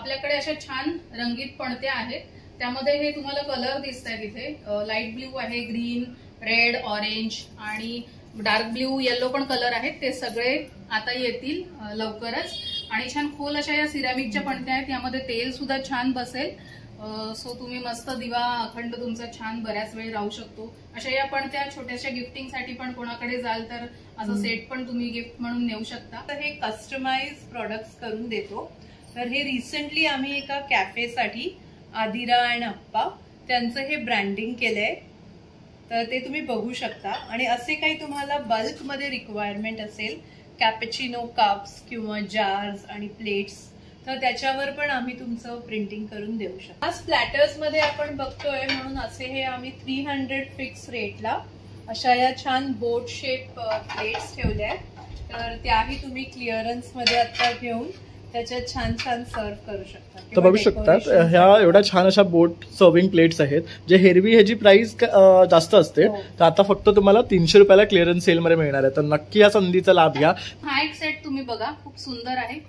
आपल्याकडे अशा छान रंगीत पणत्या आहेत. त्यामध्ये हे तुम्हाला कलर दिसतात इथे. लाईट ब्ल्यू आहे, ग्रीन, रेड, ऑरेंज आणि डार्क ब्ल्यू, येलो पण कलर आहेत. ते सगळे आता येतील लवकरच. आणि छान खोल अशा या सिरॅमिकच्या पणत्या आहेत. यामध्ये तेल सुद्धा छान बसेल. सो तुम्ही मस्त दिवा अखंड तुमचा छान बऱ्याच वेळ राहू शकतो. अशा या पणत्या छोट्याशा गिफ्टिंगसाठी पण कोणाकडे जाल तर असं सेट पण तुम्ही गिफ्ट म्हणून नेऊ शकता. तर हे कस्टमाइज प्रोडक्ट्स करून देतो. तर हे रिसेंटली आम्ही एका कॅफेसाठी आदिरा अँड अप्पा त्यांचं हे ब्रँडिंग केलंय. तर ते तुम्ही बघू शकता. आणि असे काही तुम्हाला बल्कमध्ये रिक्वायरमेंट असेल, कॅपेचिनो कप्स किंवा जार्स आणि प्लेट्स, तर त्याच्यावर पण आम्ही तुमचं प्रिंटिंग करून देऊ शकतो. आज प्लॅटर्स मध्ये आपण बघतोय म्हणून असे हे आम्ही 300 फिक्स रेटला अशा या छान बोट शेप प्लेट्स ठेवल्या आहेत. तर त्याही तुम्ही क्लिअरन्स मध्ये आता घेऊन त्याच्यात छान छान सर्व करू शकता. तर बघू शकतात ह्या एवढ्या छान अशा बोट सर्विंग प्लेट्स आहेत. जे हेरवी ह्याची प्राइस जास्त असते, तर आता फक्त तुम्हाला 300 रुपयाला क्लिअरन्स सेल मध्ये मिळणार आहे. तर नक्की या संधीचा लाभ घ्या. हा एक सेट तुम्ही बघा, खूप सुंदर आहे.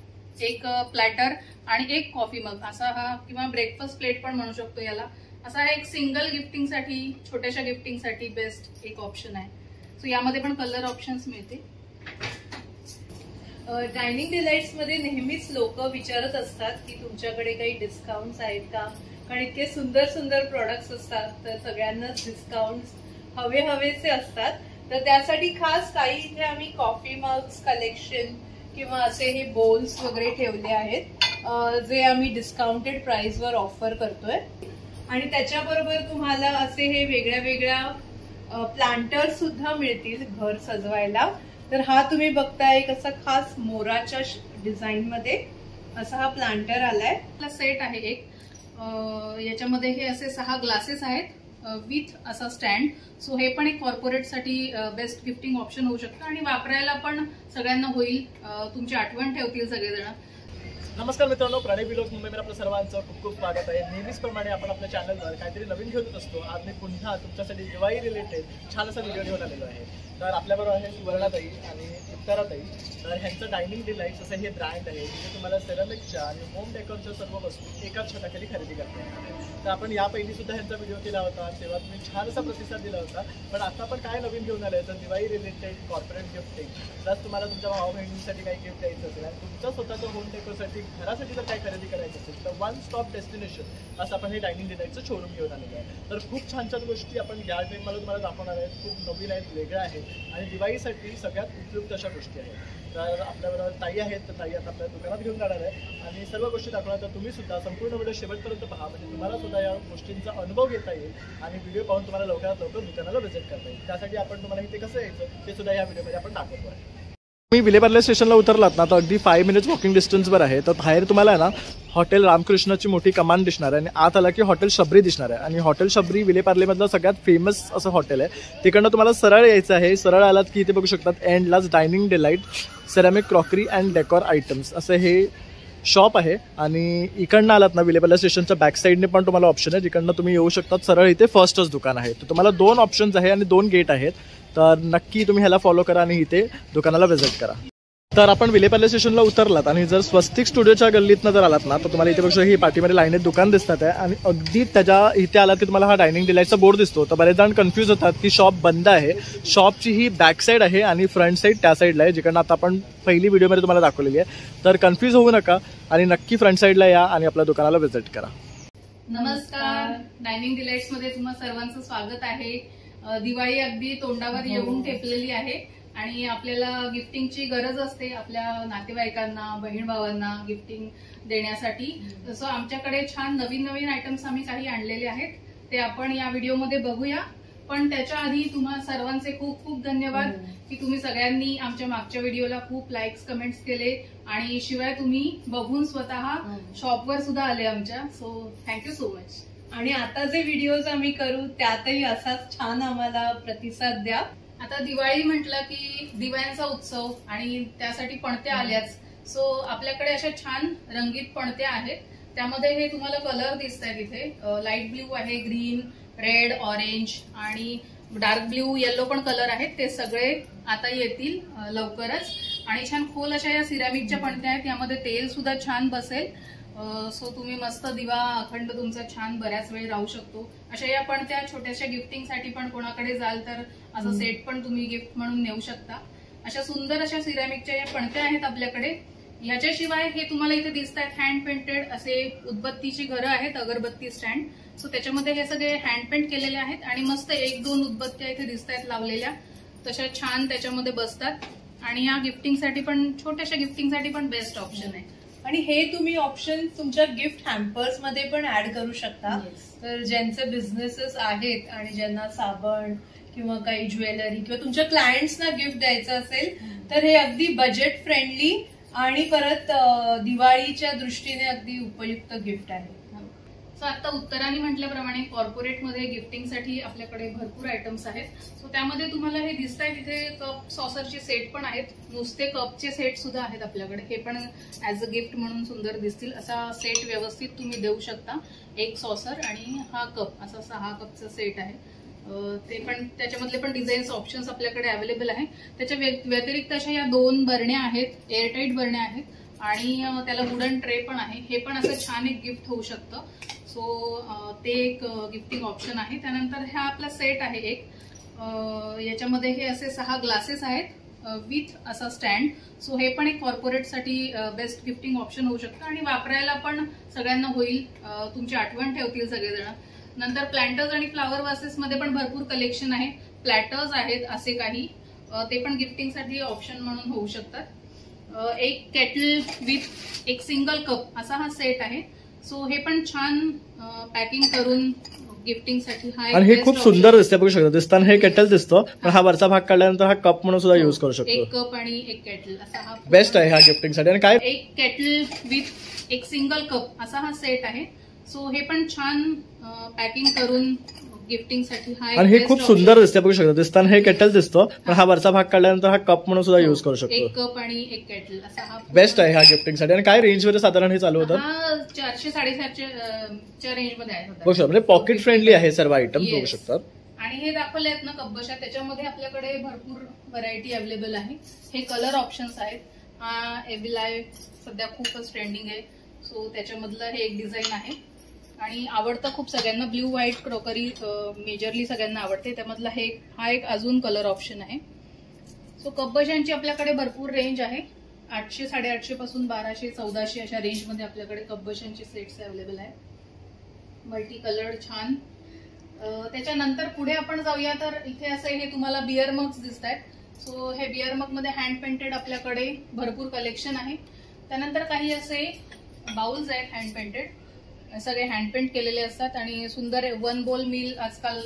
एक प्लॅटर आणि एक कॉफी मग असा हा, किंवा ब्रेकफास्ट प्लेट पण म्हणू शकतो याला. असा एक सिंगल गिफ्टिंगसाठी, छोट्याशा गिफ्टिंगसाठी बेस्ट एक ऑप्शन आहे. सो यामध्ये पण कलर ऑप्शन्स मिळते. डायनिंग डिलाइट्स मध्ये नेहमीच लोक विचारत असतात की तुमच्याकडे काही डिस्काउंट्स आहेत का, कारण इतके सुंदर सुंदर प्रोडक्ट्स असतात. तर सगळ्यांनाच डिस्काउंट्स हवेसे असतात. तर त्यासाठी खास काही इथे आम्ही कॉफी मग्स कलेक्शन किंवा असे हे बोल्स वगैरे ठेवले आहेत, जे आम्ही डिस्काउंटेड प्राइसवर ऑफर करतोय. आणि त्याच्याबरोबर तुम्हाला असे हे वेगळ्या वेगळ्या प्लांटर्स सुद्धा मिळतील घर सजवायला. तर हा तुम्ही बघताय एक असा खास मोराच्या डिझाईन मध्ये असा हा प्लांटर आलाय. सेट आहे एक. याच्यामध्ये हे असे 6 ग्लासेस आहेत विथ असा स्टँड. सो हे पण एक कॉर्पोरेट साठी बेस्ट गिफ्टिंग ऑप्शन होऊ शकतं आणि वापरायला पण सगळ्यांना होईल. तुमची आठवण ठेवतील सगळेजण. नमस्कार मित्रांनो, प्रणय व्लॉग्स मुंबईमध्ये आपलं सर्वांचं खूप खूप स्वागत आहे. नेहमीचप्रमाणे आपण आपल्या चॅनलवर काहीतरी नवीन घेऊन असतो. आज मी पुन्हा तुमच्यासाठी दिवाळी रिलेटेड छान असा व्हिडिओ घेऊन आलेलो आहे. तर आपल्याबरोबर आहे सुवर्णाताई आणि उत्तराताई. तर ह्यांचं डायनिंग डिलाइट्स असं हे ब्रँड आहे, जिथे तुम्हाला सेरामिकच्या आणि होम डेकोरच्या सर्व वस्तू एकाच छताखाली खरेदी करता येणार. तर आपण या पहिली सुद्धा ह्यांचा व्हिडिओ केला होता, तेव्हा तुम्ही छान असा प्रतिसाद दिला होता. पण आता आपण काय नवीन घेऊन आलोय, तर Diwali related corporate gifting. Plus तुम्हाला तुमच्या भाऊ बहिणींसाठी काही गिफ्ट द्यायचं असेल आणि तुमच्या स्वतःच्या होम डेकोरसाठी घरासाठी जर काही खरेदी करायचं असेल, तर वन स्टॉप डेस्टिनेशन असं आपण हे डायनिंग डिलाइटचं शोरूम घेऊन आलेलं आहे. तर खूप छान छान गोष्टी आपण या टाईममध्ये तुम्हाला दाखवणार आहेत. खूप नवीन आहेत, वेगळ्या आहेत आणि दिवाळीसाठी सगळ्यात उपयुक्त अशा गोष्टी आहेत. तर आपल्याबरोबर ताई आहेत. तर ताई आता आपल्या दुकानात घेऊन जाणार आहे आणि सर्व गोष्टी दाखवणार. तर तुम्ही सुद्धा संपूर्ण व्हिडिओ शेवटपर्यंत पहा, म्हणजे तुम्हाला सुद्धा या गोष्टींचा अनुभव घेता येईल आणि व्हिडिओ पाहून तुम्हाला लवकरात लवकर दुकानाला व्हिजिट करता येईल. त्यासाठी आपण तुम्हाला इथे कसं यायचं ते सुद्धा या व्हिडिओमध्ये आपण दाखवतो आहे. तुम्ही विलेपार्ले स्टेशनला उतरलात ना, तर अगदी 5 मिनिट्स वॉकिंग डिस्टन्सवर आहे. तर बाहेर तुम्हाला ना हॉटेल रामकृष्णाची मोठी कमान दिसणार आहे आणि आत आला की हॉटेल शबरी दिसणार आहे. आणि हॉटेल शबरी विलेपार्लेमधलं सगळ्यात फेमस असं हॉटेल आहे. तिकडनं तुम्हाला सरळ यायचं आहे. सरळ आलात की इथे बघू शकतात एंडलाच dining delight ceramic crockery and decor items असं हे शॉप आहे. आणि इकडनं आलात ना विलेपार्ले स्टेशनच्या बॅक साईडने पण तुम्हाला ऑप्शन आहे, जिकडनं तुम्ही येऊ शकतात. सरळ इथे फर्स्टच दुकान आहे. तर तुम्हाला 2 ऑप्शन्स आहे आणि 2 गेट आहेत. तर नक्की तुम्ही ह्याला फॉलो करा आणि इथे दुकानाला व्हिजिट करा. तर आपण विलेपार्ले स्टेशनला उतरलात आणि जर स्वस्तिक स्टुडिओच्या गल्लीतनं जर आलात ना, तर तुम्हाला इथे बघा ही पाठीमध्ये लाईनीत दुकान दिसतात आहे. आणि अगदी त्याच्या इथे आलात की तुम्हाला हा डायनिंग डिलाइटचा बोर्ड दिसतो. तर बरेच जण कन्फ्यूज होतात की शॉप बंद आहे. शॉपची ही बॅक साईड आहे आणि फ्रंट साईड त्या साईडला आहे, जिकडनं आता आपण पहिली व्हिडिओमध्ये तुम्हाला दाखवलेली आहे. तर कन्फ्यूज होऊ नका आणि नक्की फ्रंट साईडला या आणि आपल्या दुकानाला व्हिजिट करा. नमस्कार, डायनिंग डिलाइट्स मध्ये तुम्हा सर्वांचं स्वागत आहे. दिवाळी अगदी तोंडावर येऊन ठेपलेली आहे आणि आपल्याला गिफ्टिंगची गरज असते आपल्या नातेवाईकांना, बहीण भावांना गिफ्टिंग देण्यासाठी. तसं आमच्याकडे छान नवीन नवीन आयटम्स आम्ही काही आणलेले आहेत, ते आपण या व्हिडिओमध्ये बघूया. पण त्याच्या आधी तुम्हा सर्वांचे खूप खूप धन्यवाद की तुम्ही सगळ्यांनी आमच्या मागच्या व्हिडिओला खूप लाईक्स कमेंट्स केले आणि शिवाय तुम्ही बघून स्वतः शॉपवर सुद्धा आले आमच्या. So thank you so much. आणि आता जे व्हिडिओज आम्ही करू त्यातही असाच छान आम्हाला प्रतिसाद द्या. आता दिवाळी म्हटलं की दिव्यांचा उत्सव आणि त्यासाठी पणत्या आल्याच. सो आपल्याकडे अशा छान रंगीत पणत्या आहेत. त्यामध्ये हे तुम्हाला कलर दिसतात इथे. लाईट ब्ल्यू आहे, ग्रीन, रेड, ऑरेंज आणि डार्क ब्ल्यू, येलो पण कलर आहेत. ते सगळे आता येतील लवकरच. आणि छान खोल अशा या सिरॅमिकच्या पणत्या आहेत. यामध्ये तेल सुद्धा छान बसेल. सो तुम्ही मस्त दिवा अखंड तुमचा छान बऱ्याच वेळ राहू शकतो. अशा या पणत्या छोट्याशा गिफ्टिंगसाठी पण कोणाकडे जाल तर असं सेट पण तुम्ही गिफ्ट म्हणून नेऊ शकता. अशा सुंदर अशा सिरॅमिकच्या या पणत्या आहेत आपल्याकडे. याच्याशिवाय हे तुम्हाला इथे दिसत आहेत हँड पेंटेड असे उदबत्तीची घरं आहेत, अगरबत्ती स्टँड. सो त्याच्यामध्ये हे सगळे हँड पेंट केलेले आहेत आणि मस्त 1-2 उदबत्त्या इथे दिसत आहेत लावलेल्या, तशा छान त्याच्यामध्ये बसतात. आणि या गिफ्टिंगसाठी पण छोट्याशा गिफ्टिंगसाठी पण बेस्ट ऑप्शन आहे. आणि हे तुम्ही ऑप्शन तुमच्या गिफ्ट हॅम्पर्स मध्ये पण ऍड करू शकता. तर ज्यांचे बिझनेसेस आहेत आणि ज्यांना साबण किंवा काही ज्वेलरी किंवा तुमच्या क्लायंट्सना गिफ्ट द्यायचं असेल तर हे अगदी बजेट फ्रेंडली आणि परत दिवाळीच्या दृष्टीने अगदी उपयुक्त गिफ्ट आहे. सो आता उत्तराने म्हटल्याप्रमाणे कॉर्पोरेटमध्ये गिफ्टिंगसाठी आपल्याकडे भरपूर आयटम्स आहेत. सो त्यामध्ये तुम्हाला हे दिसत आहे तिथे कप सॉसरचे सेट पण आहेत, नुसते कपचे सेट सुद्धा आहेत आपल्याकडे. हे पण ऍज अ गिफ्ट म्हणून सुंदर दिसतील. असा सेट व्यवस्थित तुम्ही देऊ शकता. 1 सॉसर आणि हा कप असा 6 कपचा सेट आहे. ते पण त्याच्यामधले पण डिझाईन्स ऑप्शन्स आपल्याकडे अवेलेबल आहे. त्याच्या व्यतिरिक्त अशा या 2 बरण्या आहेत, एअरटाईट बरण्या आहेत आणि त्याला वुडन ट्रे पण आहे. हे पण असं छान एक गिफ्ट होऊ शकतं. सो ते एक गिफ्टिंग ऑप्शन आहे. त्यानंतर हा आपला सेट आहे एक, याच्यामध्ये हे असे 6 ग्लासेस आहेत विथ असा स्टँड. सो हे पण एक कॉर्पोरेटसाठी बेस्ट गिफ्टिंग ऑप्शन होऊ शकतं आणि वापरायला पण सगळ्यांना होईल, तुमची आठवण ठेवतील सगळेजण. नंतर प्लॅन्टर्स आणि फ्लावर वासेस मध्ये पण भरपूर कलेक्शन आहे. प्लॅटर्स आहेत असे काही, ते पण गिफ्टिंगसाठी ऑप्शन म्हणून होऊ शकतात. एक केटल विथ एक सिंगल कप असा हा सेट आहे. सो हे पण छान पॅकिंग करून गिफ्टिंगसाठी हा. आणि हे खूप सुंदर दिसते, बघू शकता. दिसताना हे केटल दिसतो, पण हा वरचा भाग काढल्यानंतर हा कप म्हणून सुद्धा युज करू शकतो. 1 कप आणि 1 केटल असा हा बेस्ट आहे हा गिफ्टिंगसाठी. आणि काय एक केटल विथ एक सिंगल कप असा हा सेट आहे. सो हे पण छान पॅकिंग करून गिफ्टिंगसाठी हा. आणि हे खूप सुंदर दिसते, बघू शकता. दिसताना हे केटल दिसतो, पण हा वरचा भाग काढल्यानंतर हा कप म्हणून सुद्धा युज करू शकतो. 1 कप आणि 1 केटल असा हा बेस्ट आहे हा गिफ्टिंगसाठी. आणि काय रेंज मध्ये साधारण हे चालू होतं? हा 400-700 रेंज मध्ये आहे. बघू शकता, म्हणजे पॉकेट फ्रेंडली आहे सर्व आयटम, बघू शकतात. आणि हे दाखवले आहेत ना कब्बशा, त्याच्यामध्ये आपल्याकडे भरपूर व्हरायटी अवेलेबल आहे. हे कलर ऑप्शन्स आहेत. हा एव्हिलाय सध्या खूपच ट्रेंडिंग आहे. सो त्याच्यामधलं हे एक डिझाईन आहे आणि आवडतं खूप सगळ्यांना. ब्ल्यू व्हाईट क्रॉकरी मेजरली सगळ्यांना आवडते. त्यामधला हा एक अजून कलर ऑप्शन आहे. सो कब्बशांची आपल्याकडे भरपूर रेंज आहे. 800-850 पासून 1200-1400 अशा रेंजमध्ये आपल्याकडे कब्बशांचे सेट्स अवेलेबल आहे, मल्टी कलर्ड छान. त्याच्यानंतर पुढे आपण जाऊया तर इथे असे हे तुम्हाला बिअर मग्स दिसत आहेत. सो हे बिअर मग मध्ये हँड पेंटेड आपल्याकडे भरपूर कलेक्शन आहे. त्यानंतर काही असे बाउल्स आहेत हँड पेंटेड, सगळे हँड पेंट केलेले असतात आणि सुंदर 1 बोल मील आजकाल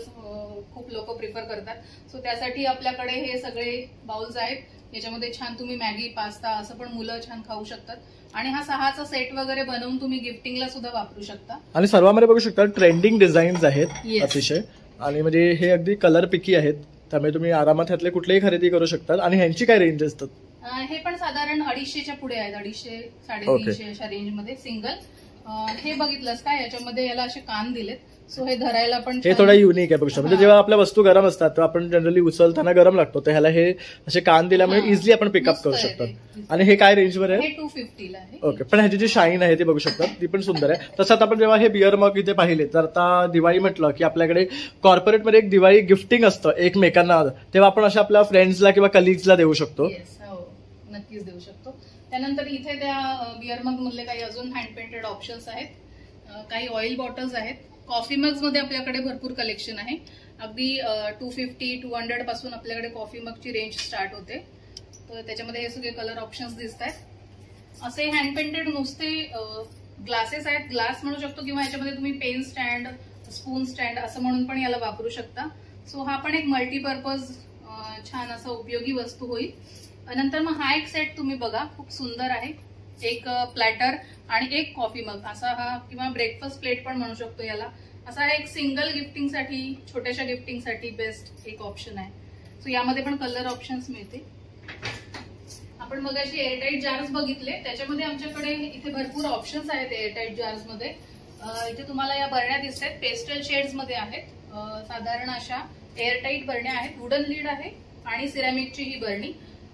खूप लोक प्रिफर करतात. सो त्यासाठी आपल्याकडे हे सगळे बाउल्स आहेत. याच्यामध्ये छान तुम्ही मॅगी, पास्ता असं पण मुलं छान खाऊ शकतात. आणि हा 6चा सेट वगैरे बनवून तुम्ही गिफ्टिंगला सुद्धा वापरू शकता. आणि सर्वांमध्ये बघू शकता ट्रेंडिंग डिझाईन्स आहेत अतिशय. आणि म्हणजे हे अगदी कलर पिकी आहेत, त्यामुळे तुम्ही आरामात ह्यातले कुठलेही खरेदी करू शकता. आणि ह्यांची काय रेंज असतात? हे पण साधारण 250च्या पुढे आहेत, 250-350 अशा रेंजमध्ये सिंगल. हे बघितलंस का, याच्यामध्ये याला असे कान दिलेत. सो हे धरायला पण हे थोडा युनिक आहे. म्हणजे जेव्हा आपल्या वस्तू गरम असतात तेव्हा आपण जनरली उचलताना गरम लागतो, तर ह्याला हे असे कान दिल्यामुळे इझिली आपण पिकअप करू शकतो. आणि हे काय रेंजवर आहे? हे 250 ला आहे. ओके. पण ह्याची जी शाईन आहे ती बघू शकतात, ती पण सुंदर आहे. तसंच आपण जेव्हा हे बिअर मग इथे पाहिले तर आता दिवाळी म्हटलं की आपल्याकडे कॉर्पोरेटमध्ये एक दिवाळी गिफ्टिंग असतं एकमेकांना, तेव्हा आपण अशा आपल्या फ्रेंड्सला किंवा कलिग्सला देऊ शकतो. नक्कीच देऊ शकतो. त्यानंतर इथे त्या बिअर मग मधले काही अजून हँड पेंटेड ऑप्शन्स आहेत. काही ऑइल बॉटल्स आहेत. कॉफी मग्स मध्ये आपल्याकडे भरपूर कलेक्शन आहे. अगदी 250-200 पासून आपल्याकडे कॉफी मगची रेंज स्टार्ट होते. तर त्याच्यामध्ये हे सगळे कलर ऑप्शन्स दिसत आहेत. असे हँड पेंटेड नुसते ग्लासेस आहेत, ग्लास म्हणू शकतो किंवा याच्यामध्ये तुम्ही पेन स्टँड, स्पून स्टँड असं म्हणून पण याला वापरू शकता. सो हा पण एक मल्टीपर्पज छान असा उपयोगी वस्तू होईल. नंतर मग हा एक सेट तुम्ही बघा, खूप सुंदर आहे. एक प्लॅटर आणि एक कॉफी मग असा हा, किंवा ब्रेकफास्ट प्लेट पण म्हणू शकतो याला. असा एक सिंगल गिफ्टिंगसाठी, छोट्याशा गिफ्टिंगसाठी बेस्ट एक ऑप्शन आहे. सो यामध्ये पण कलर ऑप्शन्स मिळते. आपण मग अशी एअरटाईट जार्स बघितले, त्याच्यामध्ये आमच्याकडे इथे भरपूर ऑप्शन्स आहेत एअरटाईट जार्स मध्ये. इथे तुम्हाला या बरण्या दिसत आहेत, पेस्टल शेड्स मध्ये आहेत. साधारण अशा एअरटाईट बरण्या आहेत, वुडन लीड आहे आणि सिरॅमिकची ही बरणी.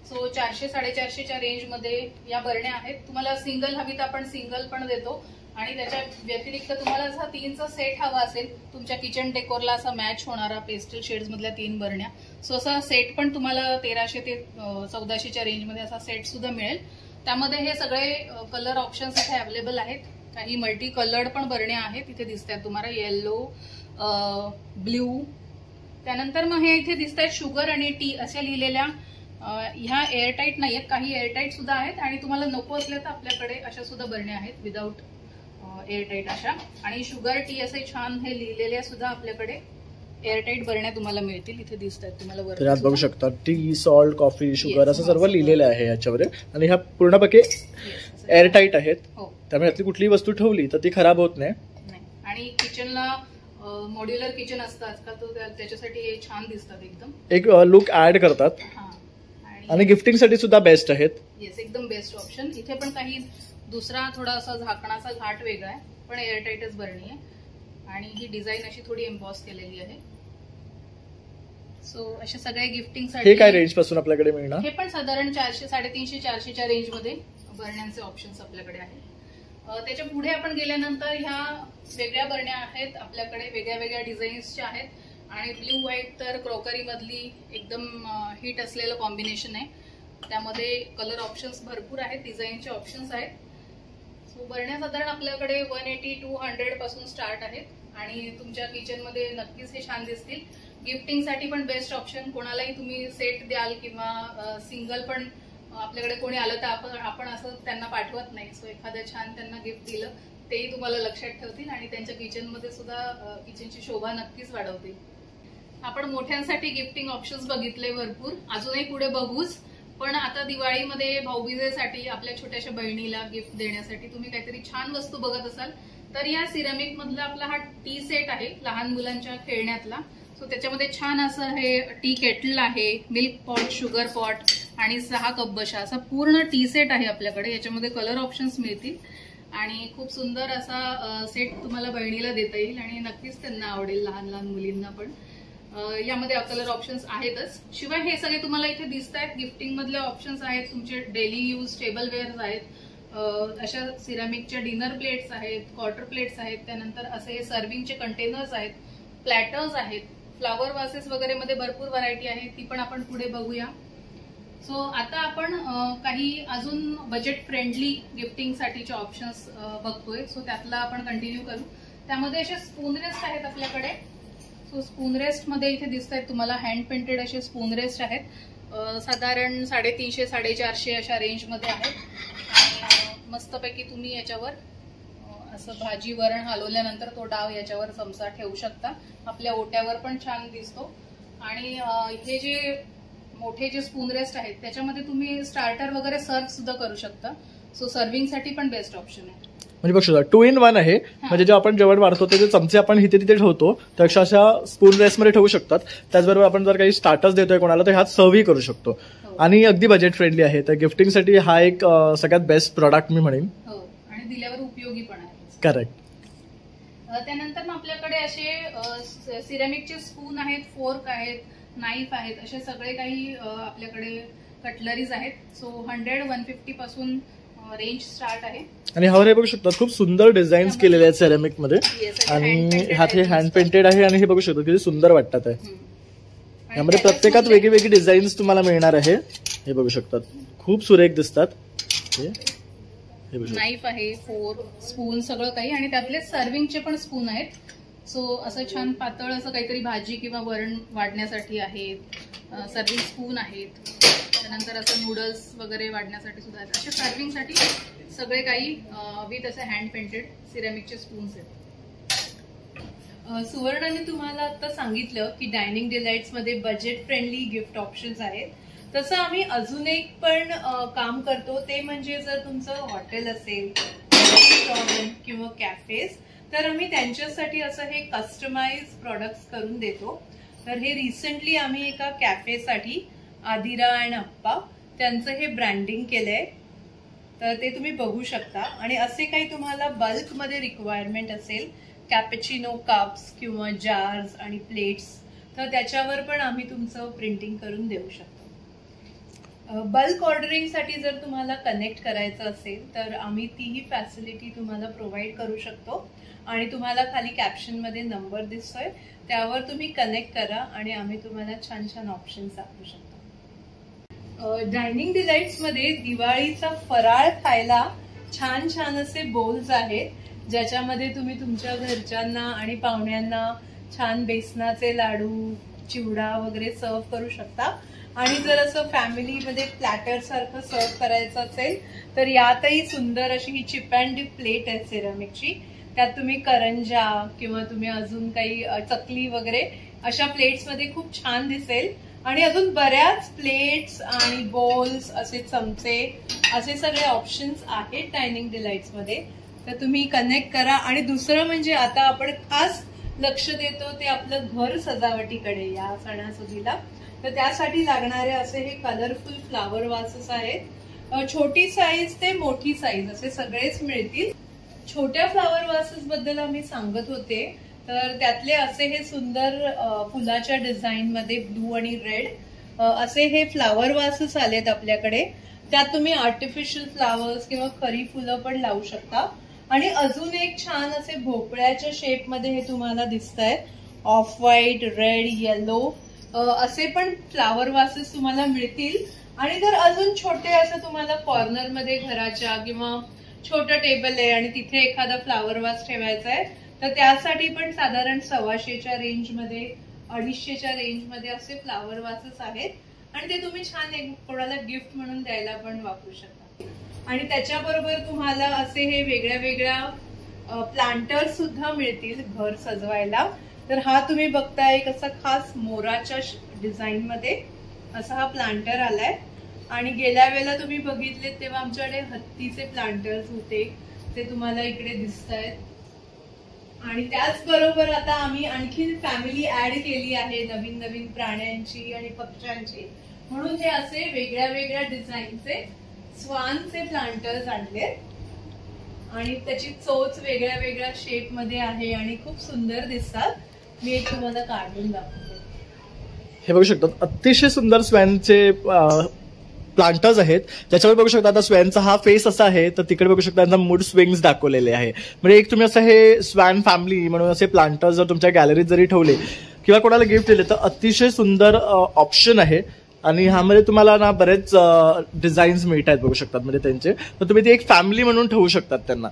सो 400-450च्या रेंजमध्ये या बरण्या आहेत. तुम्हाला सिंगल हवी तर आपण सिंगल पण देतो आणि त्याच्या व्यतिरिक्त तुम्हाला असा 3चा सेट हवा असेल तुमच्या किचन डेकोरला असा मॅच होणारा पेस्टल शेड्स मधल्या 3 बरण्या, सो असा सेट पण तुम्हाला 1300 ते 1400च्या रेंजमध्ये असा सेट सुद्धा मिळेल. त्यामध्ये हे सगळे कलर ऑप्शन्स इथे अवेलेबल आहेत. काही मल्टी कलर्ड पण बरण्या आहेत इथे दिसतात तुम्हाला, येलो, ब्ल्यू. त्यानंतर मग हे इथे दिसत आहेत शुगर आणि टी अशा लिहिलेल्या. ह्या एअरटाईट नाहीयेत, काही एअरटाईट सुद्धा आहेत आणि तुम्हाला नको असल्या तर आपल्याकडे अशा सुद्धा बरण्या आहेत विदाऊट एअरटाईट अशा. आणि शुगर टी असे छान हे लिहिलेल्या सुद्धा आपल्याकडे एअरटाईट बरण्या तुम्हाला मिळतील. इथे दिसतात तुम्हाला तर यात बघू शकता टी, सॉल्ट, कॉफी, शुगर असं सर्व लिहिलेलं आहे याच्यावर. आणि ह्या पूर्णपणे एअरटाईट आहेत, त्यामुळे यातली कुठलीही वस्तू ठेवली तर ती खराब होत नाही. आणि किचनला मॉड्युलर किचन असतं आजकाल, तो त्याच्यासाठी हे छान दिसतात एकदम, एक लुक ऍड करतात. आणि गिफ्टिंग साठी सुद्धा बेस्ट आहेत. येस, एकदम बेस्ट ऑप्शन. इथे पण काही दुसरा थोडा असा झाकणाचा घाट वेगळा आहे, पण एअरटाईटच बरणी आहे. आणि ही डिझाईन अशी थोडी एम्बॉस केलेली आहे. सो अशा सगळ्या गिफ्टिंग साठी. हे काय रेंज पासून आपल्याकडे मिळणार? हे पण साधारण 400, 350, 400च्या रेंज मध्ये बरण्यांचे ऑप्शन्स आपल्याकडे आहेत. त्याच्या पुढे आपण गेल्यानंतर ह्या वेगळ्या बरण्या आहेत आपल्याकडे, वेगळ्या वेगळ्या डिझाईन्सच्या आहेत. आणि ब्ल्यू व्हाईट तर क्रॉकरी मधली एकदम हिट असलेलं कॉम्बिनेशन आहे. त्यामध्ये कलर ऑप्शन्स भरपूर आहेत, डिझाईनचे ऑप्शन्स आहेत. सो बरण्या साधारण आपल्याकडे 180 to 100 पासून स्टार्ट आहेत आणि तुमच्या किचनमध्ये नक्कीच हे छान दिसतील. गिफ्टिंगसाठी पण बेस्ट ऑप्शन. कोणालाही तुम्ही सेट द्याल किंवा सिंगल पण आपल्याकडे कोणी आलं तर आपण असं त्यांना पाठवत नाही. सो एखादं छान त्यांना गिफ्ट दिलं तेही तुम्हाला लक्षात ठेवतील आणि त्यांच्या किचनमध्ये सुद्धा किचनची शोभा नक्कीच वाढवतील. आपण मोठ्यांसाठी गिफ्टिंग ऑप्शन्स बघितले भरपूर, अजूनही पुढे बघूच. पण आता दिवाळीमध्ये भाऊबीजेसाठी आपल्या छोट्याशा बहिणीला गिफ्ट देण्यासाठी तुम्ही काहीतरी छान वस्तू बघत असाल तर या सिरामिक मधला आपला हा टी सेट आहे लहान मुलांच्या खेळण्यातला. सो त्याच्यामध्ये छान असं हे टी केटल आहे, मिल्क पॉट, शुगर पॉट आणि 6 कप बशा असा पूर्ण टी सेट आहे आपल्याकडे. याच्यामध्ये कलर ऑप्शन्स मिळतील आणि खूप सुंदर असा सेट तुम्हाला बहिणीला देता येईल आणि नक्कीच त्यांना आवडेल, लहान लहान मुलींना पण. यामध्ये कलर ऑप्शन्स आहेतच. शिवाय हे सगळे तुम्हाला इथे दिसत आहेत गिफ्टिंग मधले ऑप्शन्स आहेत. तुमचे डेली यूज टेबल वेअर्स आहेत, अशा सिरामिकच्या डिनर प्लेट्स आहेत, क्वार्टर प्लेट्स आहेत. त्यानंतर असे सर्विंगचे कंटेनर्स आहेत, प्लॅटर्स आहेत, फ्लावर वासेस वगैरे मध्ये भरपूर व्हरायटी आहे, ती पण आपण पुढे बघूया. सो आता आपण काही अजून बजेट फ्रेंडली गिफ्टिंग साठीचे ऑप्शन्स बघतोय. सो त्यातला आपण कंटिन्यू करू. त्यामध्ये असे स्पून रेस्ट आहेत आपल्याकडे. सो स्पून रेस्ट मध्ये इथे दिसत आहेत तुम्हाला हँड पेंटेड असे स्पून रेस्ट आहेत. साधारण 350, 450 अशा रेंज मध्ये आहेत. आणि मस्तपैकी तुम्ही याच्यावर असं भाजी वरण हलवल्यानंतर तो डाव याच्यावर चमचा ठेवू शकता. आपल्या ओट्यावर पण छान दिसतो. आणि हे जे मोठे जे स्पून रेस्ट आहेत त्याच्यामध्ये तुम्ही स्टार्टर वगैरे सर्व सुद्धा करू शकता. सो सर्विंग साठी पण बेस्ट ऑप्शन आहे. म्हणजे बघू शकता 2 in 1 आहे. म्हणजे जेव्हा आपण जेवण वाढतो ते चमचे आपण इथे तिथे ठेवतो तर अक्षरशः स्पून रेस्ट मध्ये ठेवू शकतात. त्याचबरोबर आपण जर काही स्टार्टर्स देतोय कोणाला तर ह्यात सर्वही करू शकतो. आणि अगदी बजेट फ्रेंडली आहे. तर गिफ्टिंगसाठी हा एक सगळ्यात बेस्ट प्रोडक्ट मी म्हणेन. हो, आणि दिल्यावर उपयोगी पण आहे. करेक्ट. त्यानंतर आपल्याकडे असे सिरेमिकचे स्पून आहेत, फोर्क आहेत, नाईफ आहेत, असे सगळे काही आपल्याकडे कटलरीज आहेत. सो 100-150 पासून रेंज स्टार्ट आहे. आणि ह्यावर हे बघू शकता खूप सुंदर डिझाईन्स केलेले आहेत सेरेमिक मध्ये. आणि ह्यात हे हँड पेंटेड आहे आणि हे बघू शकतो किती सुंदर वाटतात आहे. यामध्ये प्रत्येकात वेगळी वेगळी डिझाईन्स तुम्हाला मिळणार आहे. हे बघू शकतात खूप सुरेख दिसतात. नाईफ आहे, फोर्क, स्पून सगळं काही. आणि त्यातले सर्विंगचे पण स्पून आहेत. सो असं छान पातळ असं काहीतरी भाजी किंवा वरण वाढण्यासाठी आहेत. सर्विंग स्पून आहेत. त्यानंतर असं नूडल्स वगैरे वाढण्यासाठी सुद्धा आहेत. असे सर्विंगसाठी सगळे काही विथ असे हँड पेंटेड सिरेमिकचे स्पून्स आहेत. सुवर्णाने तुम्हाला आता सांगितलं की डायनिंग डिलाइट्स मध्ये बजेट फ्रेंडली गिफ्ट ऑप्शन्स आहेत. तसं आम्ही अजून एक पण काम करतो, ते म्हणजे जर तुमचं हॉटेल असेल, रेस्टॉरंट किंवा कॅफेज, तर आम्ही त्यांच्यासाठी असं हे कस्टमाइज प्रोडक्ट्स करून देतो. तर हे रिसेंटली आम्ही एका कॅफेसाठी आदिरा अँड अप्पा त्यांचं हे ब्रँडिंग केलंय. तर ते तुम्ही बघू शकता. आणि असे काही तुम्हाला बल्कमध्ये रिक्वायरमेंट असेल, कॅपेचिनो कप्स किंवा जार्स आणि प्लेट्स, तर त्याच्यावर पण आम्ही तुमचं प्रिंटिंग करून देऊ शकतो. बल्क ऑर्डरिंगसाठी जर तुम्हाला कनेक्ट करायचं असेल तर आम्ही तीही फॅसिलिटी तुम्हाला प्रोव्हाइड करू शकतो आणि तुम्हाला खाली कॅप्शनमध्ये नंबर दिसतोय त्यावर तुम्ही कनेक्ट करा आणि आम्ही तुम्हाला छान छान ऑप्शन्स दाखवू शकतो. डायनिंग डिलाइट्समध्ये दिवाळीचा फराळ खायला छान छान असे बोल्स आहेत ज्याच्यामध्ये तुम्ही तुमच्या घरच्यांना आणि पाहुण्यांना छान बेसनाचे लाडू, चिवडा वगैरे सर्व करू शकता. आणि जर असं फॅमिलीमध्ये प्लॅटर सारखं सर्व करायचं असेल तर यातही सुंदर अशी ही चिप अँड डिप प्लेट आहे सिरामिकची. त्यात तुम्ही करंजा किंवा तुम्ही अजून काही चकली वगैरे अशा प्लेट्समध्ये खूप छान दिसेल. आणि अजून बऱ्याच प्लेट्स आणि बोल्स, असे चमचे, असे सगळे ऑप्शन्स आहेत डायनिंग डिलाइट्समध्ये. तर तुम्ही कनेक्ट करा. आणि दुसरं म्हणजे आता आपण खास लक्ष देतो ते आपलं घर सजावटीकडे या सणासुदीला. तर त्यासाठी लागणारे असे हे कलरफुल फ्लावर वासेस आहेत. छोटी साईज ते मोठी साईज असे सगळेच मिळतील. छोट्या फ्लावर वासेस बद्दल आम्ही सांगत होते तर त्यातले असे हे सुंदर फुलाच्या डिझाईन मध्ये ब्लू आणि रेड असे हे फ्लावर वासेस आलेत आपल्याकडे. त्यात तुम्ही आर्टिफिशियल फ्लावर्स किंवा खरी फुलं पण लावू शकता. आणि अजून एक छान असे भोपळ्याच्या शेप मध्ये हे तुम्हाला दिसत आहेत. ऑफ व्हाईट, रेड, येलो असे पण फ्लावर वासेस तुम्हाला मिळतील. आणि जर अजून छोटे असं तुम्हाला कॉर्नर मध्ये घराच्या किंवा छोटं टेबल आहे आणि तिथे एखादा फ्लावर वास ठेवायचा आहे तर त्यासाठी पण साधारण 125च्या रेंजमध्ये, 250च्या रेंजमध्ये असे फ्लावर वासेस आहेत. आणि ते तुम्ही छान एक कोणाला गिफ्ट म्हणून द्यायला पण वापरू शकता. आणि त्याच्याबरोबर तुम्हाला असे हे वेगळ्या वेगळ्या प्लांटर्स सुद्धा मिळतील घर सजवायला. तर हा तुम्ही बघताय एक असा खास मोराच्या डिझाईन मध्ये असा हा प्लांटर आलाय. आणि गेल्या वेळेला तुम्ही बघितले तेव्हा आमच्याकडे हत्तीचे प्लांटर्स होते ते तुम्हाला इकडे दिसत आहेत. आणि त्याचबरोबर आता आम्ही आणखी फॅमिली ऍड केली आहे नवीन नवीन प्राण्यांची आणि पक्ष्यांची. म्हणून हे असे वेगळ्या वेगळ्या डिझाईनचे स्वानचे प्लांटर्स आणले आणि त्याची चोच वेगळ्या वेगळ्या शेप मध्ये आहे आणि खूप सुंदर दिसतात. मी एक तुम्हाला काढून दाखवते. हे बघू शकतात अतिशय सुंदर स्वॅनचे प्लांटर्स आहेत ज्याच्यावर बघू शकता. आता स्वॅनचा हा फेस असा आहे तर तिकडे बघू शकता त्यांचा मूड स्विंग्स दाखवलेले आहे. म्हणजे एक तुम्ही असं हे स्वॅन फॅमिली म्हणून असे प्लांटर्स जर तुमच्या गॅलरीत जरी ठेवले किंवा कोणाला गिफ्ट दिले तर अतिशय सुंदर ऑप्शन आहे. आणि ह्यामध्ये तुम्हाला ना बरेच डिझाईन्स मिळत आहेत बघू शकतात म्हणजे त्यांचे. तर तुम्ही ती एक फॅमिली म्हणून ठेवू शकतात त्यांना.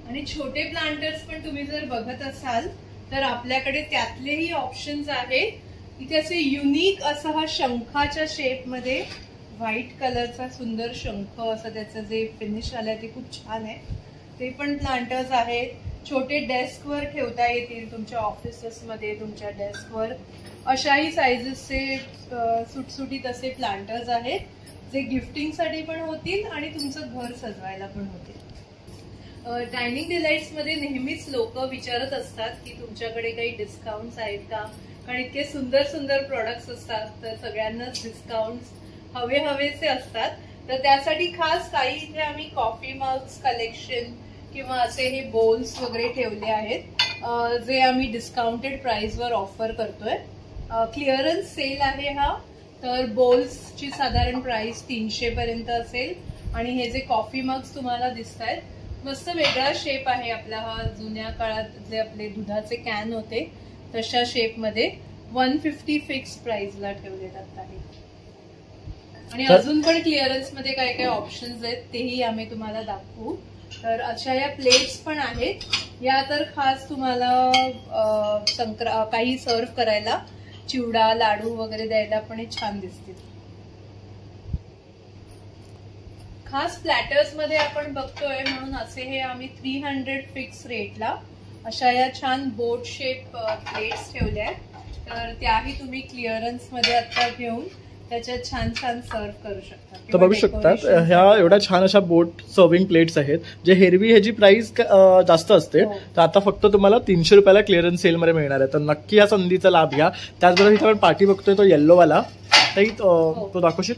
आणि छोटे प्लांटर्स पण तुम्ही जर बघत असाल तर आपल्याकडे त्यातलेही ऑप्शन्स आहेत. इथे असे युनिक असा हा शंखाच्या शेप मध्ये व्हाईट कलरचा सुंदर शंख असं त्याचं जे फिनिश आलंय ते खूप छान आहे. ते पण प्लांटर्स आहेत. छोटे डेस्कवर ठेवता येतील तुमच्या ऑफिसेसमध्ये, तुमच्या डेस्कवर. अशाही साईजेसचे सुटसुटीत असे प्लांटर्स आहेत जे गिफ्टिंगसाठी पण होतील आणि तुमचं घर सजवायला पण होतील. डायनिंग डिलाइट्समध्ये नेहमीच लोक विचारत असतात की तुमच्याकडे काही डिस्काउंट्स आहेत का, कारण इतके सुंदर सुंदर प्रोडक्ट्स असतात तर सगळ्यांनाच डिस्काउंट्स हवेसे असतात. तर त्यासाठी खास काही इथे आम्ही कॉफी मग्स कलेक्शन किंवा असे हे बोल्स वगैरे ठेवले आहेत जे आम्ही डिस्काउंटेड प्राइसवर ऑफर करतोय. क्लिअरन्स सेल आहे हा. तर बोल्सची साधारण प्राइस 300 पर्यंत असेल. आणि हे जे कॉफी मग्स तुम्हाला दिसत आहेत मस्त वेगळा शेप आहे आपला हा. जुन्या काळात जे आपले दुधाचे कॅन होते तशा शेप मध्ये 150 फिक्स प्राइसला ठेवले जात आहे. आणि अजून पण क्लिअरन्स मध्ये काय काय ऑप्शन्स आहेत तेही आम्ही तुम्हाला दाखवू. तर अशा या प्लेट्स पण आहेत. या तर खास तुम्हाला काही सर्व करायला चिवडा, लाडू वगैरे द्यायला पण हे छान दिसतील. खास प्लॅटर्स मध्ये आपण बघतोय म्हणून असे हे आम्ही 300 फिक्स रेटला अशा या छान बोट शेप प्लेट्स ठेवल्या आहेत. तर त्याही तुम्ही क्लिअरन्स मध्ये आता घेऊन त्याच्यात छान छान सर्व करू शकता. तर बघू शकतात ह्या एवढ्या छान अशा बोट सर्विंग प्लेट्स आहेत. जे हेरवी ह्याची प्राइस जास्त असते तर आता फक्त तुम्हाला 300 रुपयाला क्लिअरन्स सेलमध्ये मिळणार आहे. तर नक्की या संधीचा लाभ घ्या. त्याचबरोबर इथे आपण पार्टी बघतोय तो येल्लोवाला तो दाखवशील.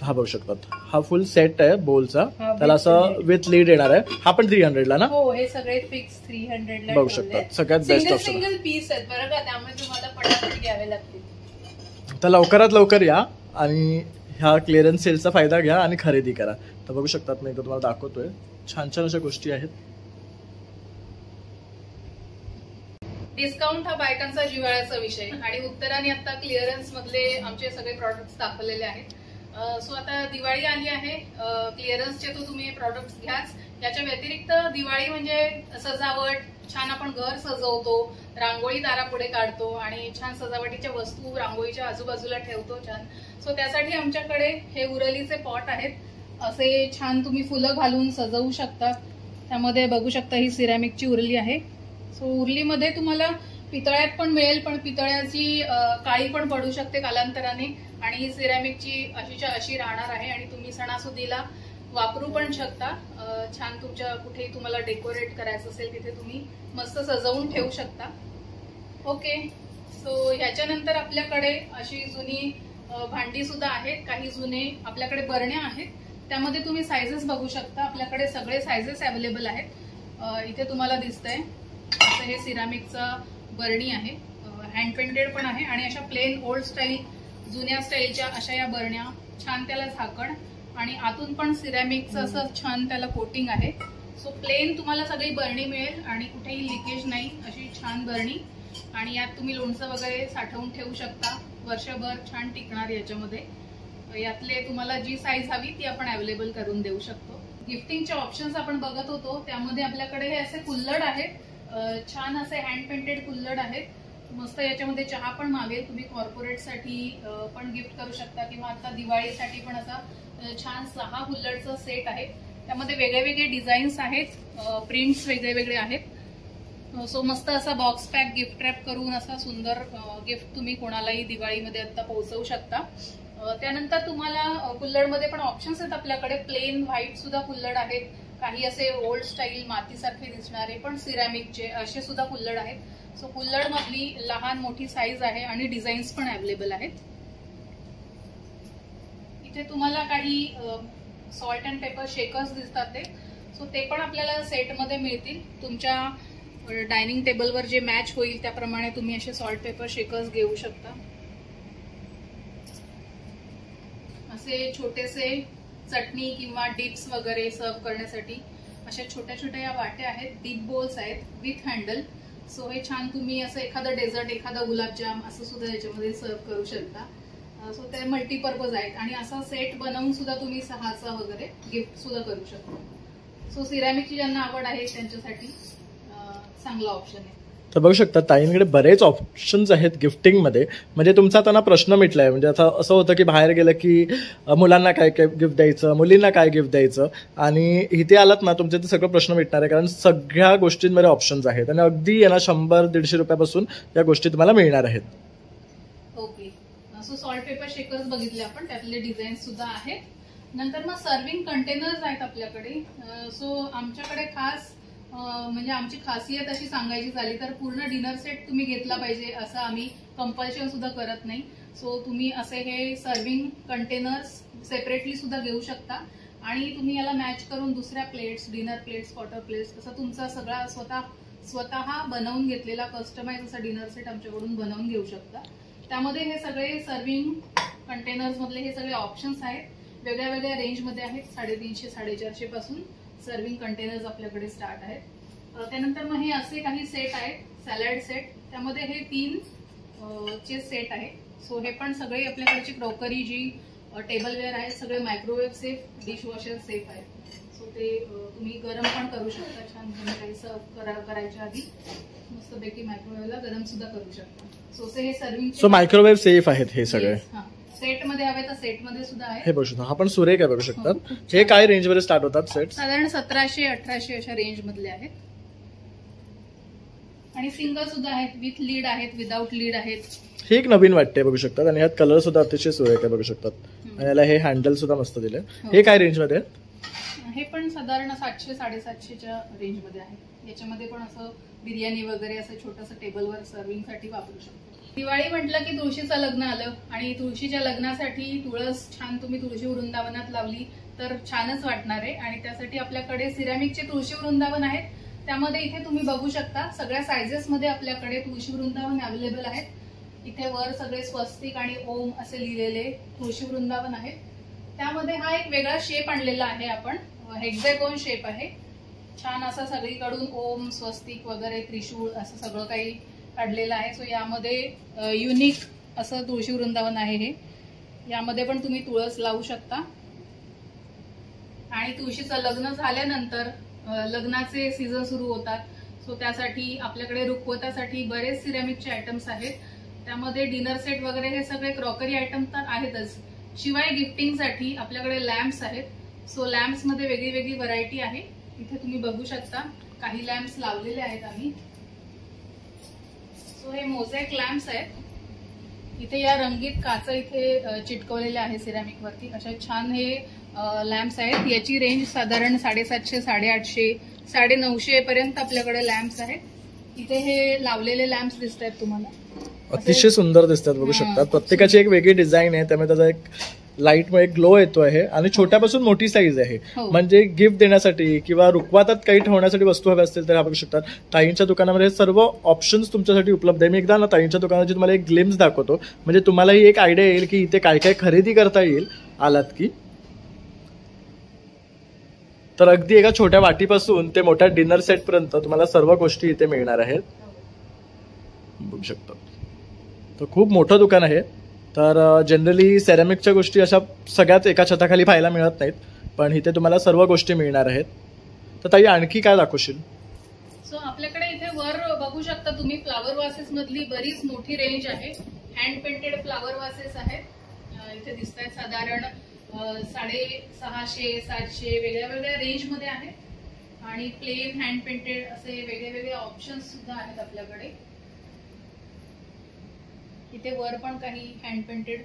हा बघू शकतात, हा फुल सेट आहे बोलचा, हा, त्याला with असं lid. विथ लीड येणार आहे. हा पण 300 ला ना हो, हे सगळे फिक्स 300 ला बघू शकतात. सगळ्यात best single option. Single piece आहेत बरं का, त्यामुळे तुम्हाला पटापट घ्यावे लागतील. तर लवकरात लवकर या आणि ह्या क्लिअरन्स सेलचा फायदा घ्या आणि खरेदी करा. तर बघू शकतात, मी तुम्हाला दाखवतोय, छान छान अशा गोष्टी आहेत. डिस्काउंट हा बायकांचा जिव्हाळ्याचा विषय आणि उत्तराने आता क्लिअरन्स मधले आमचे सगळे प्रॉडक्ट्स दाखवलेले आहेत. सो आता दिवाळी आली आहे, क्लिअरन्सचे तो तुम्ही प्रॉडक्ट्स घ्याच. याच्या व्यतिरिक्त दिवाळी म्हणजे सजावट, छान आपण घर सजवतो, रांगोळी दारापुढे काढतो आणि छान सजावटीच्या वस्तू रांगोळीच्या आजूबाजूला ठेवतो छान. सो त्यासाठी आमच्याकडे हे उरलीचे पॉट आहेत, असे छान तुम्ही फुलं घालून सजवू शकता. त्यामध्ये बघू शकता ही सिरॅमिकची उरली आहे. सो उरलीमध्ये तुम्हाला पितळ्यात पण मिळेल, पण पितळ्याची काळी पण पडू शकते कालांतराने आणि ही सिरॅमिकची अशीच्या अशी राहणार आहे आणि तुम्ही सणासुदीला वापरू पण शकता. छान तुमच्या कुठेही तुम्हाला डेकोरेट करायचं असेल तिथे तुम्ही मस्त सजवून ठेवू शकता. ओके, सो ह्याच्यानंतर आपल्याकडे अशी जुनी भांडी सुद्धा आहेत, काही जुने आपल्याकडे बरण्या आहेत, त्यामध्ये तुम्ही सायझेस बघू शकता. आपल्याकडे सगळे सायझेस अवेलेबल आहेत. इथे तुम्हाला दिसतंय असं हे सिरामिकचा बरणी आहे, हँड पेंटेड पण आहे आणि अशा प्लेन ओल्ड स्टाईल जुन्या स्टाईलच्या अशा या बरण्या, छान त्याला झाकण आणि आतून पण सिरॅमिकचं असं छान त्याला कोटिंग आहे. सो प्लेन तुम्हाला सगळी बरणी मिळेल आणि कुठेही लिकेज नाही, अशी छान बरणी. आणि यात तुम्ही लोणचं वगैरे साठवून ठेवू शकता, वर्षभर छान टिकणार याच्यामध्ये. यातले तुम्हाला जी साईज हवी ती आपण अवेलेबल करून देऊ शकतो. गिफ्टिंगचे ऑप्शन्स आपण बघत होतो, त्यामध्ये आपल्याकडे हे असे कुल्हड आहेत, छान असे हँड पेंटेड कुल्हड आहेत. मस्त याच्यामध्ये चहा पण मावेल, तुम्ही कॉर्पोरेटसाठी पण गिफ्ट करू शकता किंवा आता दिवाळीसाठी पण असा छान 6 कुल्हडचा सेट आहे. त्यामध्ये वेगळे वेगळे डिझाईन्स आहेत, प्रिंट्स वेगळे वेगळे आहेत. सो मस्त असा बॉक्स पॅक गिफ्ट रॅप करून असा सुंदर गिफ्ट तुम्ही कोणालाही दिवाळीमध्ये आता पोहोचवू शकता. त्यानंतर तुम्हाला कुल्हडमध्ये पण ऑप्शन्स आहेत आपल्याकडे, प्लेन व्हाईट सुद्धा कुल्हड आहेत, काही असे ओल्ड स्टाईल मातीसारखे दिसणारे पण सिरॅमिकचे असे सुद्धा कुल्हड आहेत. सो कुल्हड मधली लहान मोठी साईज आहे आणि डिझाईन्स पण अवेलेबल आहेत. इथे तुम्हाला काही सॉल्ट अँड पेपर शेकर्स दिसतात ते, सो ते पण आपल्याला सेटमध्ये मिळतील. तुमच्या डायनिंग टेबलवर जे मॅच होईल त्याप्रमाणे तुम्ही असे सॉल्ट पेपर शेकर्स घेऊ शकता. असे छोटेसे चटणी किंवा डिप्स वगैरे सर्व करण्यासाठी अशा छोट्या छोट्या या वाट्या आहेत, डीप बोल्स आहेत विथ हँडल. सो हे छान तुम्ही असं एखादं डेझर्ट, एखादा गुलाबजाम असं सुद्धा याच्यामध्ये सर्व करू शकता. सो ते मल्टीपर्पज आहेत आणि असा सेट बनवून सुद्धा तुम्ही 6चा वगैरे गिफ्ट सुद्धा करू शकता. सो सिरॅमिकची ज्यांना आवड आहे त्यांच्यासाठी चांगला ऑप्शन आहे. तर बघू शकता ताईंकडे बरेच ऑप्शन्स आहेत गिफ्टिंगमध्ये. म्हणजे तुमचा त्यांना प्रश्न मिटलाय. म्हणजे आता असं होतं की बाहेर गेलं की मुलांना काय काय गिफ्ट द्यायचं, मुलींना काय गिफ्ट द्यायचं, आणि इथे आलात ना तुमचे ते सगळं प्रश्न मिटणार आहे, कारण सगळ्या गोष्टींमध्ये ऑप्शन्स आहेत आणि अगदी यांना 100-150 रुपयापासून या गोष्टी तुम्हाला मिळणार आहेत. Okay, so salt pepper shakers बघितले आपण, त्यातले डिझाईन सुद्धा आहेत. नंतर मग सर्विंग कंटेनर्स आहेत आपल्याकडे. सो आमच्याकडे खास म्हणजे आमची खासियत अशी सांगायची झाली तर पूर्ण डिनर सेट तुम्ही घेतला पाहिजे असं आम्ही कंपल्शन सुद्धा करत नाही. सो तुम्ही असे हे सर्विंग कंटेनर्स सेपरेटली सुद्धा घेऊ शकता आणि तुम्ही याला मॅच करून दुसऱ्या plates, dinner plates, quarter plates, असं तुमचा सगळा स्वतः बनवून घेतलेला कस्टमाइज असा डिनर सेट आमच्याकडून बनवून घेऊ शकता. त्यामध्ये हे सगळे सर्विंग कंटेनर्स मधले हे सगळे ऑप्शन्स आहेत, वेगळ्या वेगळ्या रेंजमध्ये आहेत. 350-450 पासून सर्विंग कंटेनर्स आपल्याकडे स्टार्ट आहेत. त्यानंतर मग हे असे काही सेट आहेत, सॅलड सेट, त्यामध्ये हे 3 चे सेट आहे. सो हे पण सगळे आपल्याकडची क्रॉकरी जी टेबलवेअर आहे, सगळे मायक्रोवेव्ह सेफ, डिशवॉशर सेफ आहेत. सो ते तुम्ही गरम पण करू शकता, छान काही सर्व करायच्या आधी मस्तपैकी मायक्रोवेव्हला गरम सुद्धा करू शकता. सो हे सर्विंग, सो मायक्रोवेव्ह सेफ आहेत हे सगळे. सेट मध्ये हवे तर सेट मध्ये सुद्धा आहे. हे बघू शकता, हा पण सुरेख आहे बघू शकतात. हे काय रेंज मध्ये स्टार्ट होतात सेट? साधारण 1700-1800 अशा रेंज मधले आहेत. आणि सिंगल सुद्धा आहेत, विथ लीड आहेत, विदाउट लीड आहेत. हे एक नवीन वाटते बघू शकतात आणि यात कलर सुद्धा अतिशय सुरेख आहे बघू शकतात. आणि याला हे हँडल सुद्धा मस्त दिले. हे काय रेंज मध्ये? हे पण साधारण 700-750च्या रेंज मध्ये आहे. याच्यामध्ये पण असं बिर्याणी वगैरे असं छोटंसं टेबलवर सर्विंग साठी वापरू शकतो. दिवाळी म्हटलं की तुळशीचं लग्न आलं आणि तुळशीच्या लग्नासाठी तुळस छान तुम्ही तुळशी वृंदावनात लावली तर छानच वाटणार आहे. आणि त्यासाठी आपल्याकडे सिरॅमिकचे तुळशी वृंदावन आहेत. त्यामध्ये इथे तुम्ही बघू शकता सगळ्या सायझेस मध्ये आपल्याकडे तुळशी वृंदावन अवेलेबल आहेत. इथे वर सगळे स्वस्तिक आणि ओम असे लिहिलेले तुळशी वृंदावन आहेत. त्यामध्ये हा एक वेगळा शेप आणलेला आहे आपण, हेक्झॅगॉन शेप आहे. छान असा सगळीकडून ओम स्वस्तिक वगैरे त्रिशूळ असं सगळं काही काढलेलं आहे. सो यामध्ये युनिक असं तुळशी वृंदावन आहे हे. यामध्ये पण तुम्ही तुळस लावू शकता. आणि तुळशीचं लग्न झाल्यानंतर लग्नाचे सीझन सुरू होतात. सो त्यासाठी आपल्याकडे रुखवतासाठी बरेच सिरॅमिकचे आयटम्स आहेत. त्यामध्ये डिनर सेट वगैरे हे सगळे क्रॉकरी आयटम तर आहेतच. शिवाय गिफ्टिंगसाठी आपल्याकडे लॅम्प्स आहेत. सो लॅम्प्स मध्ये वेगळी वेगळी व्हरायटी आहे. इथे तुम्ही बघू शकता काही लॅम्प्स लावलेले आहेत आम्ही. सो हे मोझॅक लॅम्प्स आहेत. इथे या रंगीत काच इथे चिटकवलेले आहे सिरॅमिक वरती. अशा छान हे लॅम्प्स आहेत. याची रेंज साधारण 750, 850, 950 पर्यंत आपल्याकडे लॅम्प्स आहेत. इथे हे लावलेले लॅम्प्स दिसत आहेत तुम्हाला, अतिशय सुंदर दिसतात, बघू शकता. प्रत्येकाची एक वेगळी डिझाईन आहे, त्यामुळे त्याचा एक लाईट मध्ये ग्लो येतो आहे. आणि छोट्यापासून मोठी साईज आहे. म्हणजे गिफ्ट देण्यासाठी किंवा रुखवातात काही ठेवण्यासाठी वस्तू हव्या असतील तर हा बघू शकतात. ताईंच्या दुकानामध्ये सर्व ऑप्शन्स तुमच्यासाठी उपलब्ध आहे. मी एकदा ना ताईंच्या दुकानाची तुम्हाला एक ग्लिम्स दाखवतो, म्हणजे तुम्हालाही एक आयडिया येईल की इथे काय काय खरेदी करता येईल आलात की. तर अगदी एका छोट्या वाटीपासून ते मोठ्या डिनर सेट पर्यंत तुम्हाला सर्व गोष्टी इथे मिळणार आहेत, बघू शकता. तर खूप मोठं दुकान आहे. तर जनरली सेरॅमिकच्या गोष्टी अशा सगळ्याच एका छताखाली पाहायला मिळत नाहीत, पण इथे तुम्हाला सर्व गोष्टी मिळणार आहेत. तर ताई आणखी काय दाखवशील? सो आपल्याकडे इथे वर बघू शकता तुम्ही फ्लावर वासेस मधली बरीच मोठी रेंज आहे. हँड पेंटेड फ्लावर वासेस आहेत. इथे दिसत आहेत साधारण 650, 700 वेगळ्या वेगळ्या रेंज मध्ये आहेत. आणि प्लेन हँड पेंटेड असे वेगळे वेगळे ऑप्शन्स सुद्धा आहेत आपल्याकडे. इथे वर पण काही हँड पेंटेड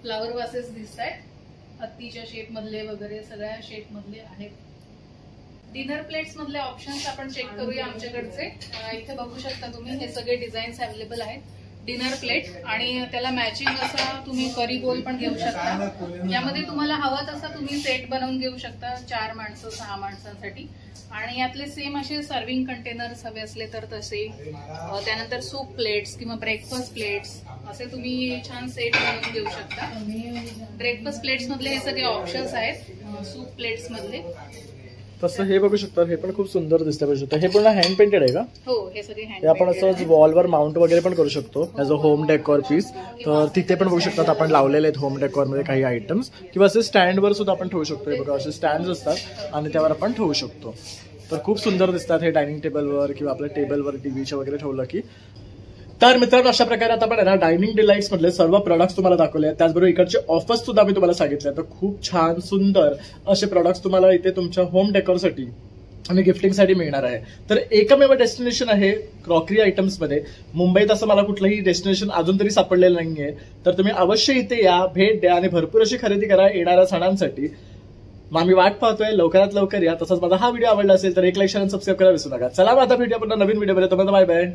फ्लावर वासेस दिसत आहेत. हत्तीच्या शेप मधले वगैरे सगळ्या शेप मधले आहेत. डिनर प्लेट्स मधले ऑप्शन्स आपण चेक करूया आमच्याकडचे. इथे बघू शकता तुम्ही हे सगळे डिझाईन्स अवेलेबल आहेत. डिनर प्लेट आणि त्याला मॅचिंग असा तुम्ही करी बोल पण घेऊ शकता. यामध्ये तुम्हाला हवा तसा तुम्ही सेट बनवून घेऊ शकता 4 माणसं 6 माणसांसाठी. आणि यातले सेम असे सर्विंग कंटेनर्स हवे असले तर तसे. त्यानंतर सूप प्लेट्स किंवा ब्रेकफास्ट प्लेट्स असे तुम्ही छान सेट बनवून घेऊ शकता. ब्रेकफास्ट प्लेट्स मधले हे सगळे ऑप्शन्स आहेत सूप प्लेट्स मधले. तसं हे बघू शकता, हे पण खूप सुंदर दिसतं. बघू शकता हे पूर्ण हँड पेंटेड आहे का? हो, हे सगळे हँड. हे आपण असं वॉलवर माउंट वगैरे पण करू शकतो as a home decor piece. तर तिथे पण बघू शकतात आपण लावलेले आहेत होम डेकोर मध्ये काही आयटम्स. किंवा असे स्टँडवर सुद्धा आपण ठेवू शकतो. हे बघा असे स्टँड असतात आणि त्यावर आपण ठेवू शकतो. तर खूप सुंदर दिसतात हे डायनिंग टेबलवर किंवा आपल्या टेबलवर टीव्हीच्या वगैरे ठेवलं की. तर मित्रांनो अशा प्रकारे आता आपण डायनिंग डिलाइट्स मधले सर्व प्रोडक्ट्स तुम्हाला दाखवले आहेत. त्याचबरोबर इकडचे ऑफर्स सुद्धा मी तुम्हाला सांगितले. तर खूप छान सुंदर असे प्रोडक्ट्स तुम्हाला इथे तुमच्या होम डेकोरसाठी आणि गिफ्टिंगसाठी मिळणार आहे. तर एकमेव डेस्टिनेशन आहे क्रॉकरी आयटम्स मध्ये. मुंबईत असं मला कुठलंही डेस्टिनेशन अजून तरी सापडलेलं नाहीये. तर तुम्ही अवश्य इथे या, भेट द्या आणि भरपूर अशी खरेदी करा येणाऱ्या सणांसाठी. मग आम्ही वाट पाहतोय, लवकरात लवकर या. तसंच माझा हा व्हिडिओ आवडला असेल तर एक लाईक, शेअर आणि सबस्क्राईब करायला विसरू नका. चला मग आता भेटूया पुन्हा नवीन व्हिडिओमध्ये. तुम्हाला बाय बाय.